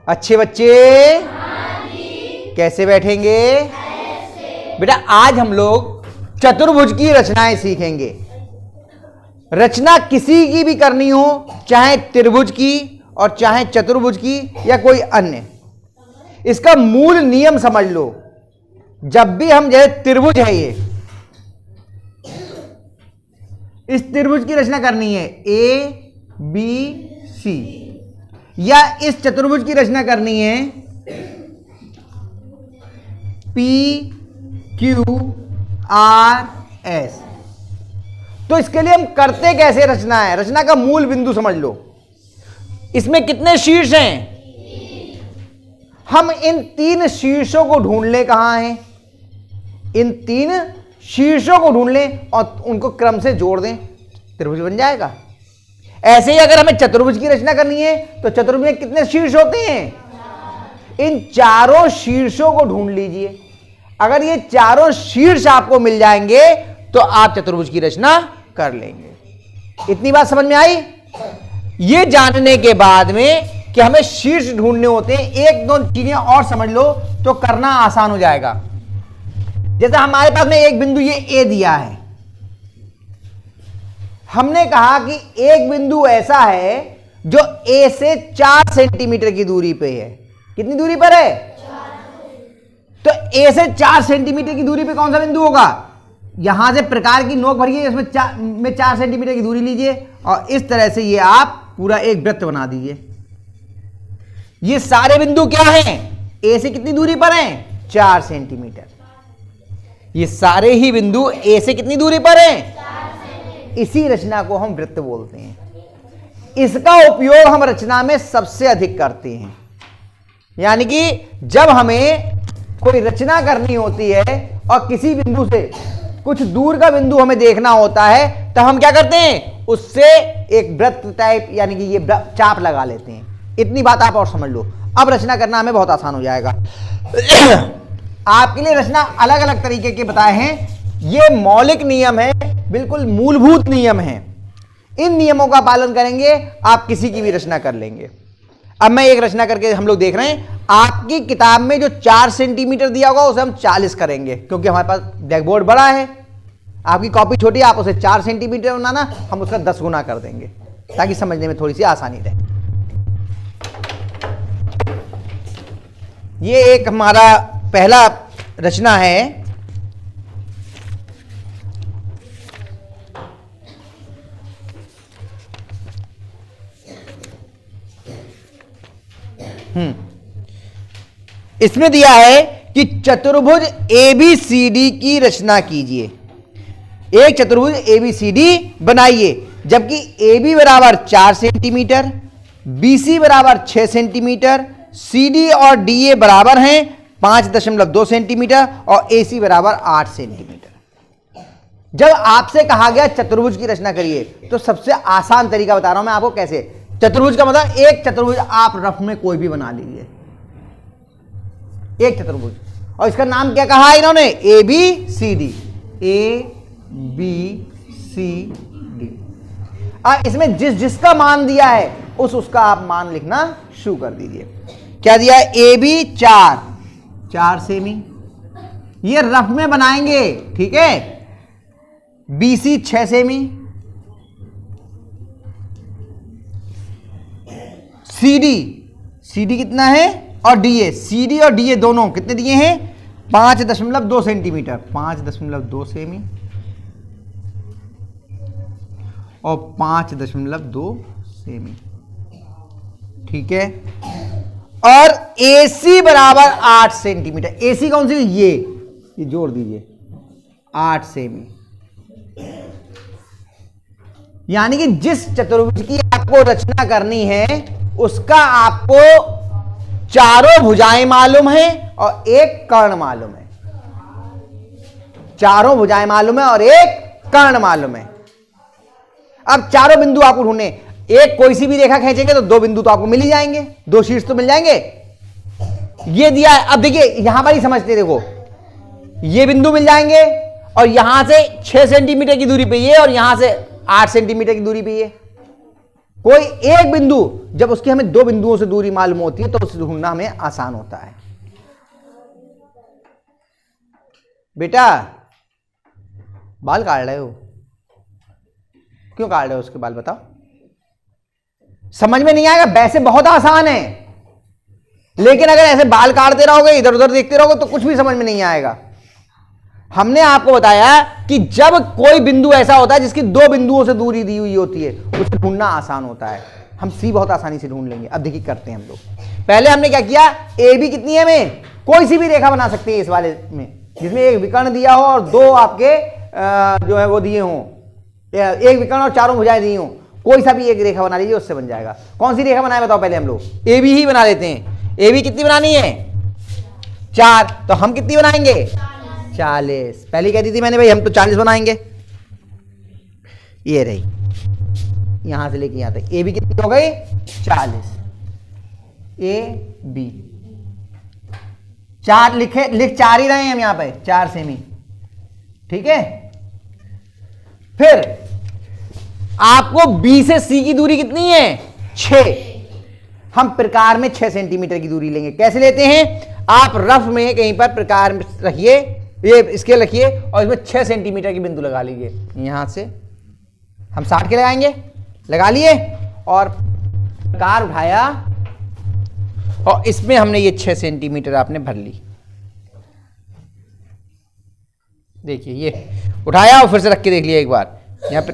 अच्छे बच्चे कैसे बैठेंगे? बेटा आज हम लोग चतुर्भुज की रचनाएं सीखेंगे। रचना किसी की भी करनी हो, चाहे त्रिभुज की और चाहे चतुर्भुज की या कोई अन्य, इसका मूल नियम समझ लो। जब भी हम, जैसे त्रिभुज है, ये इस त्रिभुज की रचना करनी है ए बी सी, या इस चतुर्भुज की रचना करनी है पी क्यू आर एस, तो इसके लिए हम करते कैसे रचना है? रचना का मूल बिंदु समझ लो। इसमें कितने शीर्ष हैं? हम इन 3 शीर्षों को ढूंढ लें। कहां हैं? इन 3 शीर्षों को ढूंढ लें और उनको क्रम से जोड़ दें, त्रिभुज बन जाएगा। ऐसे ही अगर हमें चतुर्भुज की रचना करनी है तो चतुर्भुज में कितने शीर्ष होते हैं? इन चारों शीर्षों को ढूंढ लीजिए। अगर ये चारों शीर्ष आपको मिल जाएंगे तो आप चतुर्भुज की रचना कर लेंगे। इतनी बात समझ में आई? ये जानने के बाद में कि हमें शीर्ष ढूंढने होते हैं, एक दो चीजें और समझ लो तो करना आसान हो जाएगा। जैसे हमारे पास में एक बिंदु ये ए दिया है, हमने कहा कि एक बिंदु ऐसा है जो ए से 4 सेंटीमीटर की दूरी पे है। कितनी दूरी पर है? तो ए से 4 सेंटीमीटर की दूरी पे कौन सा बिंदु होगा? यहां से प्रकार की नोक भरिए, इसमें 4 सेंटीमीटर की दूरी लीजिए और इस तरह से ये आप पूरा एक वृत्त बना दीजिए। ये सारे बिंदु क्या हैं? ए से कितनी दूरी पर हैं? 4 सेंटीमीटर। ये सारे ही बिंदु ए से कितनी दूरी पर हैं? इसी रचना को हम वृत्त बोलते हैं। इसका उपयोग हम रचना में सबसे अधिक करते हैं। यानी कि जब हमें कोई रचना करनी होती है और किसी बिंदु से कुछ दूर का बिंदु हमें देखना होता है, तो हम क्या करते हैं? उससे एक वृत्त टाइप, यानी कि ये चाप लगा लेते हैं। इतनी बात आप और समझ लो, अब रचना करना हमें बहुत आसान हो जाएगा। आपके लिए रचना अलग अलग तरीके के बताए हैं। ये मौलिक नियम है, बिल्कुल मूलभूत नियम है। इन नियमों का पालन करेंगे, आप किसी की भी रचना कर लेंगे। अब मैं एक रचना करके हम लोग देख रहे हैं। आपकी किताब में जो 4 सेंटीमीटर दिया होगा उसे हम 40 करेंगे, क्योंकि हमारे पास ब्लैक बोर्ड बड़ा है। आपकी कॉपी छोटी है, आप उसे 4 सेंटीमीटर बनाना, हम उसका 10 गुना कर देंगे ताकि समझने में थोड़ी सी आसानी रहे। ये एक हमारा पहला रचना है। इसमें दिया है कि चतुर्भुज एबीसीडी की रचना कीजिए। एक चतुर्भुज एबीसीडी बनाइए, जबकि AB बराबर 4 सेंटीमीटर, BC बराबर 6 सेंटीमीटर, CD और DA बराबर हैं 5.2 सेंटीमीटर और AC बराबर 8 सेंटीमीटर। जब आपसे कहा गया चतुर्भुज की रचना करिए, तो सबसे आसान तरीका बता रहा हूं मैं आपको कैसे। चतुर्भुज का मतलब एक चतुर्भुज आप रफ में कोई भी बना लीजिए, एक चतुर्भुज, और इसका नाम क्या कहा है इन्होंने? ABCD। ABCD। इसमें जिसका मान दिया है उसका आप मान लिखना शुरू कर दीजिए। क्या दिया है? AB 4 सेमी, ये रफ में बनाएंगे, ठीक है। BC 6 सेमी, CD कितना है? और DA, CD और DA दोनों कितने दिए हैं? 5.2 सेंटीमीटर, 5.2 सेमी और 5.2 सेमी, ठीक है। और AC बराबर 8 सेंटीमीटर। AC कौन सी? ये जोड़ दीजिए, 8 सेमी। यानी कि जिस चतुर्भुज की आपको रचना करनी है उसका आपको चारों भुजाएं मालूम है और एक कर्ण मालूम है। चारों भुजाएं मालूम है और एक कर्ण मालूम है। अब चारों बिंदु आपको ढूंढने, एक कोई सी भी रेखा खींचेंगे तो 2 बिंदु तो आपको मिल ही जाएंगे, 2 शीर्ष तो मिल जाएंगे। ये दिया है, अब देखिए यहां पर ही समझते, देखो ये बिंदु मिल जाएंगे और यहां से 6 सेंटीमीटर की दूरी पे ये और यहां से 8 सेंटीमीटर की दूरी पे ये। कोई एक बिंदु, जब उसकी हमें दो बिंदुओं से दूरी मालूम होती है तो उसे ढूंढना हमें आसान होता है। बेटा बाल काट रहे हो, क्यों काट रहे हो उसके बाल, बताओ। समझ में नहीं आएगा, वैसे बहुत आसान है, लेकिन अगर ऐसे बाल काटते रहोगे, इधर उधर देखते रहोगे तो कुछ भी समझ में नहीं आएगा। हमने आपको बताया कि जब कोई बिंदु ऐसा होता है जिसकी दो बिंदुओं से दूरी दी हुई होती है, उसे ढूंढना आसान होता है। हम सी बहुत आसानी से ढूंढ लेंगे। अब देखिए करते हैं हम लोग। पहले हमने क्या किया, ए बी कितनी है, हमें कोई सी भी रेखा बना सकते हैं इस वाले में, जिसमें एक विकर्ण दिया हो और दो आपके जो है वो दिए हों, एक विकर्ण और चारों भुजाएं दी हों, कोई सा भी एक रेखा बना लीजिए, उससे बन जाएगा। कौन सी रेखा बनाए बताओ, पहले हम लोग ए बी ही बना लेते हैं। ए बी कितनी बनानी है, 4, तो हम कितनी बनाएंगे, 40। पहले कह दी थी मैंने भाई हम तो 40 बनाएंगे। ये रही, यहां से लेके यहां तक ए बी कितनी हो गई, 40। ए बी 4 लिख 4 ही रहे हैं हम यहां पे, 4 सेमी, ठीक है। फिर आपको बी से सी की दूरी कितनी है, 6। हम प्रकार में 6 सेंटीमीटर की दूरी लेंगे। कैसे लेते हैं, आप रफ में कहीं पर प्रकार में रखिए, ये स्केल रखिए और इसमें 6 सेंटीमीटर की बिंदु लगा लीजिए। यहां से हम 60 के लगाएंगे, लगा लिए और प्रकार उठाया और इसमें हमने ये 6 सेंटीमीटर आपने भर ली। देखिए ये उठाया और फिर से रख के देख लिया एक बार, यहाँ पे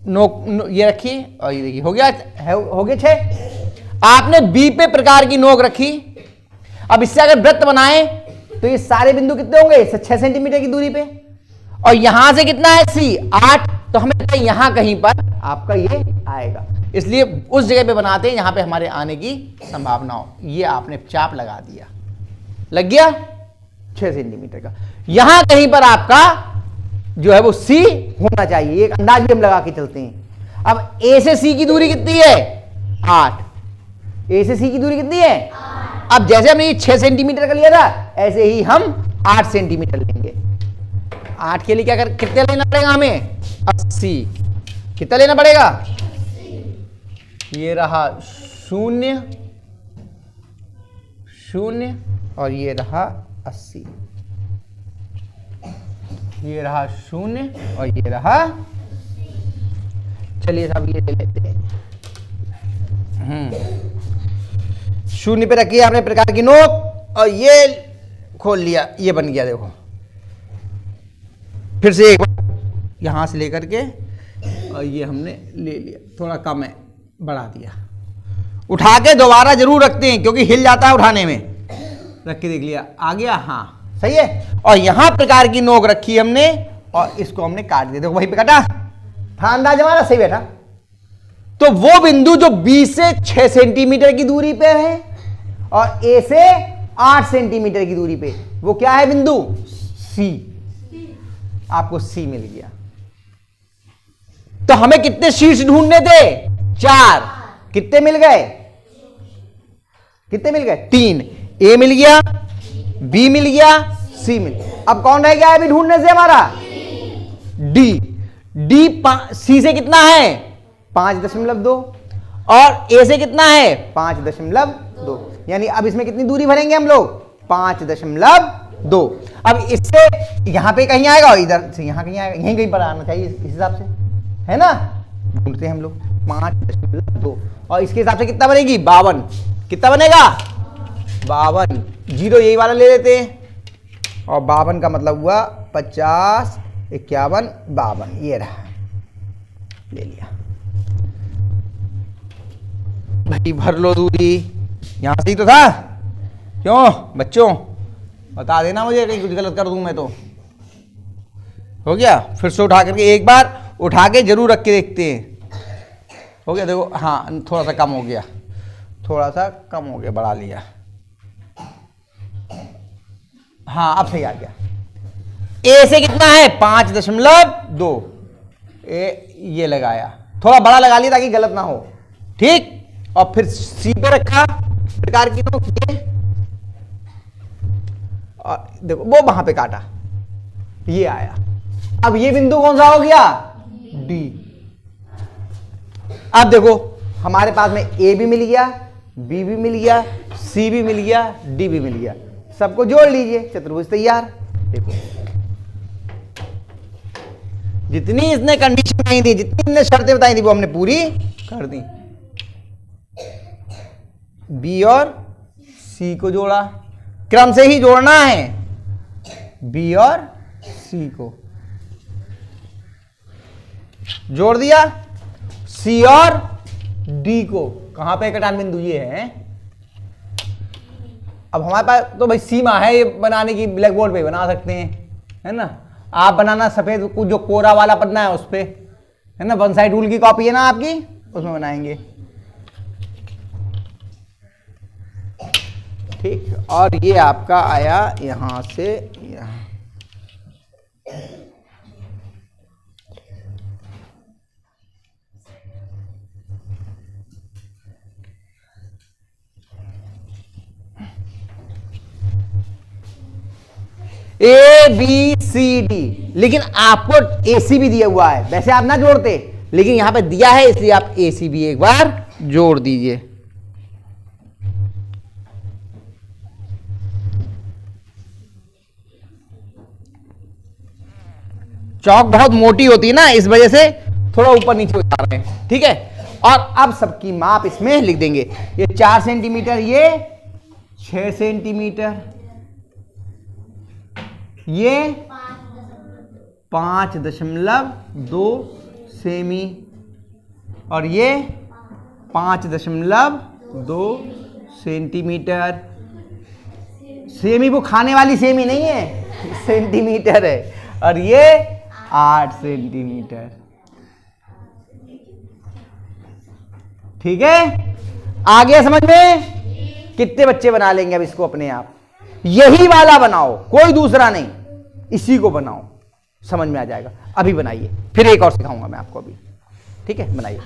नोक ये रखी और ये देखिए हो गया, हो गए 6। आपने बी पे प्रकार की नोक रखी। अब इससे अगर वृत्त बनाए तो ये सारे बिंदु कितने होंगे, 6 सेंटीमीटर की दूरी पे, और यहां से कितना है सी, 8, तो हमें यहां कहीं पर आपका ये आएगा, इसलिए उस जगह पे बनाते हैं जहां पे हमारे आने की संभावना हो। ये आपने चाप लगा दिया, लग गया 6 सेंटीमीटर का। यहां कहीं पर आपका जो है वो सी होना चाहिए, एक अंदाज भी हम लगा के चलते हैं। अब ए से सी की दूरी कितनी है, 8। ए से सी की दूरी कितनी है, 8। अब जैसे हमने ये 6 सेंटीमीटर का लिया था, ऐसे ही हम 8 सेंटीमीटर लेंगे। 8 के लिए क्या कर, कितने लेना पड़ेगा हमें, 80। कितना लेना पड़ेगा, ये रहा 0 0 और ये रहा 80, ये रहा 0 और ये रहा, चलिए साहब ये ले लेते हैं। 0 पे रखिए आपने प्रकार की नोक और ये खोल लिया, ये बन गया। देखो फिर से एक बार यहां से लेकर के और ये हमने ले लिया, थोड़ा कम है, बढ़ा दिया। उठा के दोबारा जरूर रखते हैं क्योंकि हिल जाता है उठाने में। रख के देख लिया, आ गया, हाँ सही है। और यहां प्रकार की नोक रखी हमने और इसको हमने काट दिया। देखो वहीं पे काटा था, अंदाज हमारा सही बैठा। तो वो बिंदु जो बी से 6 सेंटीमीटर की दूरी पे है और ए से 8 सेंटीमीटर की दूरी पे, वो क्या है बिंदु, सी। आपको सी मिल गया। तो हमें कितने शीर्ष ढूंढने थे, 4। कितने मिल गए, कितने मिल गए, 3। ए मिल गया, बी मिल गया, सी मिल गया। अब कौन रह गया अभी ढूंढने से हमारा, डी। डी सी से कितना है, 5.2 और ए से कितना है, 5.2। यानी अब इसमें कितनी दूरी भरेंगे हम लोग, 5.2। अब इससे यहां पे कहीं आएगा और इधर से यहां कहीं आएगा, यहीं कहीं पर आना चाहिए इस हिसाब से, है ना। ढूंढते हैं हम लोग 5.2 और इसके हिसाब से कितना बनेगी, 52। कितना बनेगा, 52। 0 यही वाला ले लेते हैं और 52 का मतलब हुआ 50, 51, 52। ये रहा, ले लिया भाई। भर लो दूरी, यहां से ही तो था। क्यों बच्चों, बता देना मुझे कहीं कुछ गलत कर दूं मैं तो। हो गया, फिर से उठा करके एक बार उठा के जरूर रख के देखते हैं। हो गया, देखो हाँ थोड़ा सा कम हो गया, थोड़ा सा कम हो गया, बढ़ा लिया। हाँ अब सही आ गया। ए से कितना है, 5.2। ये लगाया, थोड़ा बड़ा लगा लिया ताकि गलत ना हो, ठीक। और फिर सी पे रखा प्रकार की नोक, और देखो वो वहां पे काटा, ये आया। अब ये बिंदु कौन सा हो गया, डी। अब देखो हमारे पास में ए भी मिल गया, बी भी मिल गया, सी भी मिल गया, डी भी मिल गया। सबको जोड़ लीजिए, चतुर्भुज तैयार। देखो जितनी इसने कंडीशन बताई थी, जितनी इसने शर्तें बताई थी वो हमने पूरी कर दी। बी और सी को जोड़ा, क्रम से ही जोड़ना है, बी और सी को जोड़ दिया, सी और डी को। कहां पे कटान बिंदु ये है। अब हमारे पास तो भाई सीमा है ये बनाने की, ब्लैक बोर्ड पे बना सकते हैं, है ना। आप बनाना सफेद कुछ जो कोरा वाला पन्ना है उस पे, है ना, वन साइड रूल की कॉपी है ना आपकी, उसमें बनाएंगे। ठीक, और ये आपका आया यहां से यहां। ए बी सी डी, लेकिन आपको ए सी भी दिया हुआ है, वैसे आप ना जोड़ते, लेकिन यहां पे दिया है इसलिए आप ए सी भी एक बार जोड़ दीजिए। चौक बहुत मोटी होती है ना, इस वजह से थोड़ा ऊपर नीचे हो जा रहे हैं, ठीक है। और अब सबकी माप इसमें लिख देंगे। ये 4 सेंटीमीटर, ये 6 सेंटीमीटर, ये 5.2 सेमी, और ये 5.2 सेंटीमीटर। सेमी वो खाने वाली सेमी नहीं है, सेंटीमीटर है। और ये 8 सेंटीमीटर, ठीक है। आ गया समझ में? कितने बच्चे बना लेंगे अब इसको अपने आप? यही वाला बनाओ, कोई दूसरा नहीं, इसी को बनाओ, समझ में आ जाएगा। अभी बनाइए, फिर एक और सिखाऊंगा मैं आपको अभी, ठीक है। बनाइए।